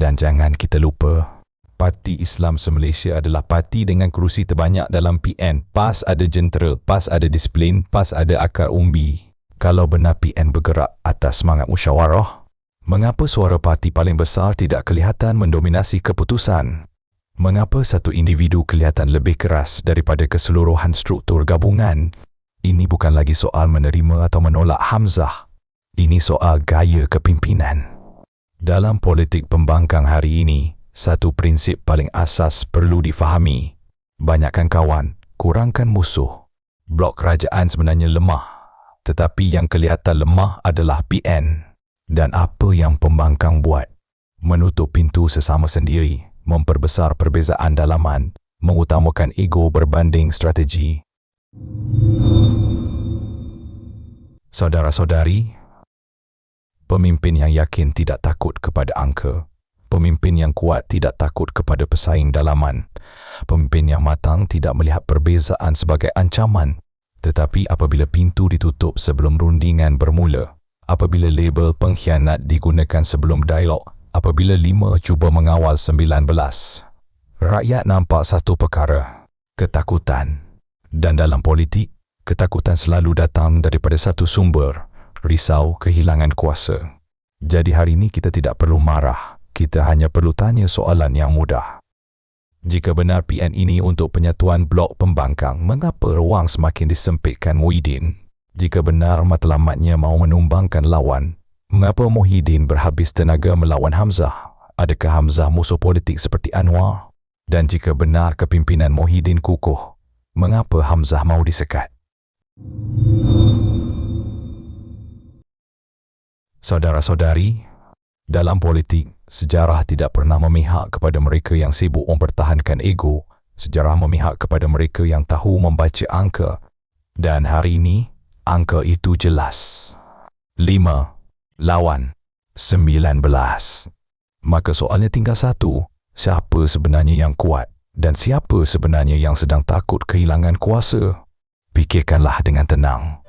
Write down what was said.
Dan jangan kita lupa, Parti Islam se-Malaysia adalah parti dengan kerusi terbanyak dalam PN. PAS ada jentera, PAS ada disiplin, PAS ada akar umbi. Kalau benar PN bergerak atas semangat musyawarah, mengapa suara parti paling besar tidak kelihatan mendominasi keputusan? Mengapa satu individu kelihatan lebih keras daripada keseluruhan struktur gabungan? Ini bukan lagi soal menerima atau menolak Hamzah. Ini soal gaya kepimpinan. Dalam politik pembangkang hari ini, satu prinsip paling asas perlu difahami. Banyakkan kawan, kurangkan musuh. Blok kerajaan sebenarnya lemah, tetapi yang kelihatan lemah adalah PN. Dan apa yang pembangkang buat? Menutup pintu sesama sendiri, memperbesar perbezaan dalaman, mengutamakan ego berbanding strategi. Saudara-saudari, pemimpin yang yakin tidak takut kepada angka. Pemimpin yang kuat tidak takut kepada pesaing dalaman. Pemimpin yang matang tidak melihat perbezaan sebagai ancaman. Tetapi apabila pintu ditutup sebelum rundingan bermula, apabila label pengkhianat digunakan sebelum dialog, apabila 5 cuba mengawal 19, rakyat nampak satu perkara, ketakutan. Dan dalam politik, ketakutan selalu datang daripada satu sumber, risau kehilangan kuasa. Jadi hari ini kita tidak perlu marah, kita hanya perlu tanya soalan yang mudah. Jika benar PN ini untuk penyatuan blok pembangkang, mengapa ruang semakin disempitkan Muhyiddin? Jika benar matlamatnya mahu menumbangkan lawan, mengapa Muhyiddin berhabis tenaga melawan Hamzah? Adakah Hamzah musuh politik seperti Anwar? Dan jika benar kepimpinan Muhyiddin kukuh, mengapa Hamzah mahu disekat? Saudara-saudari, dalam politik, sejarah tidak pernah memihak kepada mereka yang sibuk mempertahankan ego. Sejarah memihak kepada mereka yang tahu membaca angka. Dan hari ini, angka itu jelas. 5 lawan 19. Maka soalnya tinggal satu, siapa sebenarnya yang kuat dan siapa sebenarnya yang sedang takut kehilangan kuasa? Fikirkanlah dengan tenang.